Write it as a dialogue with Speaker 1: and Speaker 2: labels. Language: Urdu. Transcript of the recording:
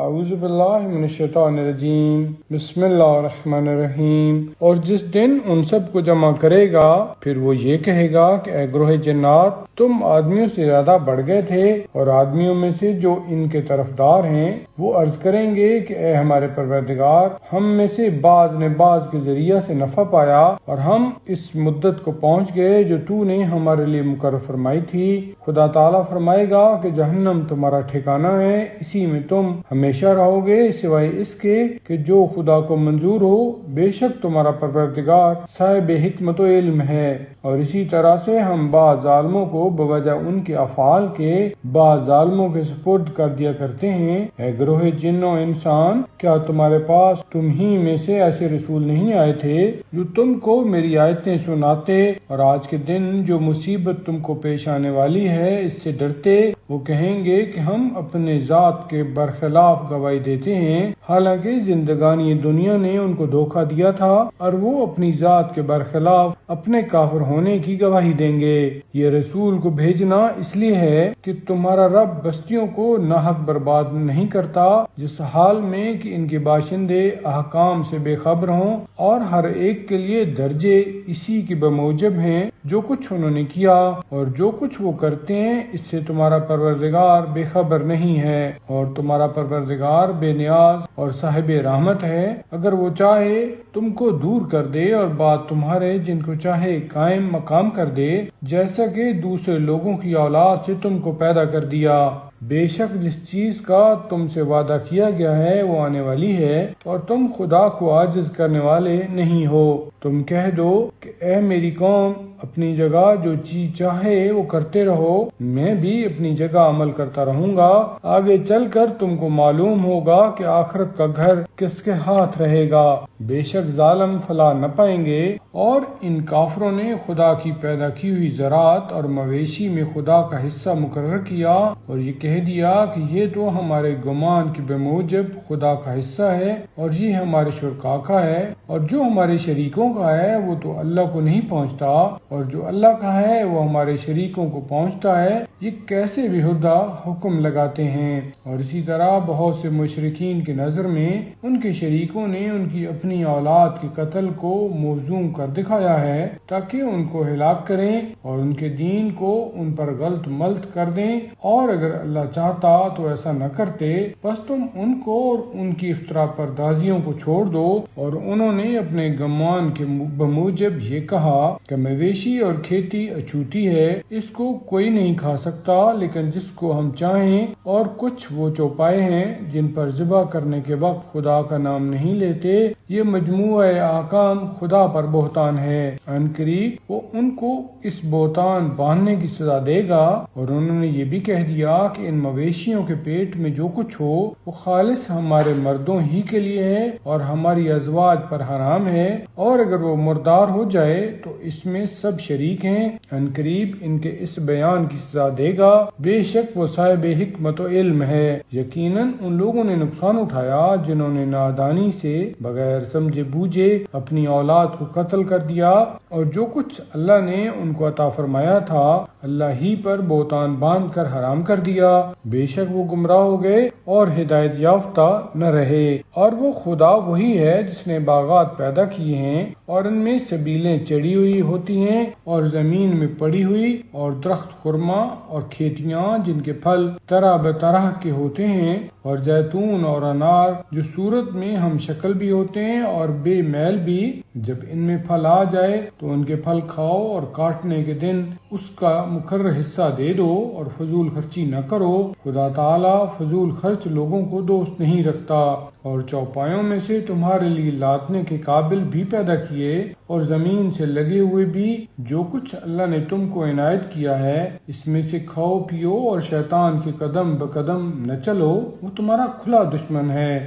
Speaker 1: اعوذ باللہ من الشیطان الرجیم، بسم اللہ الرحمن الرحیم۔ اور جس دن ان سب کو جمع کرے گا، پھر وہ یہ کہے گا کہ اے گروہ جنات، تم آدمیوں سے زیادہ بڑھ گئے تھے، اور آدمیوں میں سے جو ان کے طرفدار ہیں وہ عرض کریں گے کہ اے ہمارے پروردگار، ہم میں سے بعض نے بعض کے ذریعہ سے نفع پایا، اور ہم اس مدت کو پہنچ گئے جو تو نے ہمارے لیے مقرر فرمائی تھی۔ خدا تعالیٰ فرمائے گا کہ جہنم تمہارا ٹھکانہ ہے، اسی میں تم ہمیشہ رہو گے، سوائے اس کے کہ جو خدا کو منظور ہو، بے شک تمہارا پروردگار صاحب حکمت و علم ہے۔ اور اسی طرح سے ہم بعض ظالموں کو بوجہ ان کے افعال کے بعض ظالموں کے سپرد کر دیا کرتے ہیں۔ اے گروہ جن و انسان، کیا تمہارے پاس تم ہی میں سے ایسے رسول نہیں آئے تھے جو تم کو میری آیتیں سناتے اور آج کے دن جو مصیبت تم کو پیش آنے والی ہے اس سے ڈرتے؟ وہ کہیں گے کہ ہم اپنے ذات کے برخلاف گواہی دیتے ہیں، حالانکہ زندگانی دنیا نے ان کو دھوکہ دیا تھا، اور وہ اپنی ذات کے برخلاف اپنے کافر ہونے کی گواہی دیں گے۔ یہ رسول کو بھیجنا اس لیے ہے کہ تمہارا رب بستیوں کو ناحق برباد نہیں کرتا، جس حال میں کہ ان کے باشندے احکام سے بے خبر ہوں، اور ہر ایک کے لیے درجے اسی کے بموجب ہیں جو کچھ انہوں نے کیا، اور جو کچھ وہ کرتے ہیں اس سے تمہارا پروردگار بے خبر نہیں ہے، اور تمہارا پروردگار بے نیاز اور صاحب رحمت ہے۔ اگر وہ چاہے تم کو دور کر دے اور بات تمہارے جن کو چاہے قائم مقام کر دے، جیسا کہ دوسرے لوگوں کی اولاد سے تم کو پیدا کر دیا۔ بے شک جس چیز کا تم سے وعدہ کیا گیا ہے وہ آنے والی ہے، اور تم خدا کو عاجز کرنے والے نہیں ہو۔ تم کہہ دو کہ اے میری قوم، اپنی جگہ جو چیز چاہے وہ کرتے رہو، میں بھی اپنی جگہ عمل کرتا رہوں گا۔ آگے چل کر تم کو معلوم ہوگا کہ آخرت کا گھر کس کے ہاتھ رہے گا۔ بے شک ظالم فلاح نہ پائیں گے۔ اور ان کافروں نے خدا کی پیدا کی ہوئی زراعت اور مویشی میں خدا کا حصہ مقرر کیا، اور یہ کہہ دیا کہ یہ تو ہمارے گمان کے بموجب خدا کا حصہ ہے، اور یہ ہمارے شرکاء کا ہے، اور جو ہمارے شریکوں کا ہے وہ تو اللہ کو نہیں پہنچتا، اور جو اللہ کا ہے وہ ہمارے شریکوں کو پہنچتا ہے۔ یہ کیسے بےہودہ حکم لگاتے ہیں۔ اور اسی طرح بہت سے مشرکین کی نظر میں ان کے شریکوں نے ان کی اپنی اولاد کے قتل کو موزوں کر دکھایا ہے تاکہ ان کو ہلاک کریں اور ان کے دین کو ان پر غلط ملت کر دیں، اور اگر اللہ چاہتا تو ایسا نہ کرتے۔ بس تم ان کو اور ان کی افترا پردازیوں کو چھوڑ دو۔ اور انہوں نے اپنے گمان کے بموجب یہ کہا کہ مویشی اور کھیتی اچھوتی ہے، اس کو کوئی نہیں کھا سکتا لیکن جس کو ہم چاہیں، اور کچھ وہ چوپائے ہیں جن پر ذبح کرنے کے وقت خدا کا نام نہیں لیتے۔ یہ مجموعہ احکام خدا پر بہتان ہے، ان قریب وہ ان کو اس بہتان باندھنے کی سزا دے گا۔ اور انہوں نے یہ بھی کہہ دیا کہ ان مویشیوں کے پیٹ میں جو کچھ ہو وہ خالص ہمارے مردوں ہی کے لیے ہے اور ہماری ازواج پر حرام ہے، اور اگر وہ مردار ہو جائے تو اس میں سب شریک ہیں۔ ان قریب ان کے اس بیان کی سزا دے گا، بے شک وہ صاحب حکمت و علم ہے۔ یقیناً ان لوگوں نے نقصان اٹھایا جنہوں نے نادانی سے بغیر سمجھے بوجھے اپنی اولاد کو قتل کر دیا، اور جو کچھ اللہ نے ان کو عطا فرمایا تھا اللہ ہی پر بہتان باندھ کر حرام کر دیا۔ بے شک وہ گمراہ ہو گئے اور ہدایت یافتہ نہ رہے۔ اور وہ خدا وہی ہے جس نے باغات پیدا کیے ہیں اور ان میں سبیلیں چڑھی ہوئی ہوتی ہیں اور زمین میں پڑی ہوئی، اور درخت خرما اور کھیتیاں جن کے پھل طرح بطرح کے ہوتے ہیں، اور زیتون اور انار جو صورت میں ہم شکل بھی ہوتے ہیں اور بے میل بھی۔ جب ان میں پھل آ جائے تو ان کے پھل کھاؤ، اور کاٹنے کے دن اس کا مقرر حصہ دے دو، اور فضول خرچی نہ کرو۔ خدا تعالیٰ فضول خرچ لوگوں کو دوست نہیں رکھتا۔ اور چوپایوں میں سے تمہارے لیے لادنے کے قابل بھی پیدا کیے، اور زمین سے لگے ہوئے بھی، جو کچھ اللہ نے تم کو عنایت کیا ہے اس میں سے کھاؤ پیو، اور شیطان کے قدم بقدم نہ چلو، وہ تمہارا کھلا دشمن ہے۔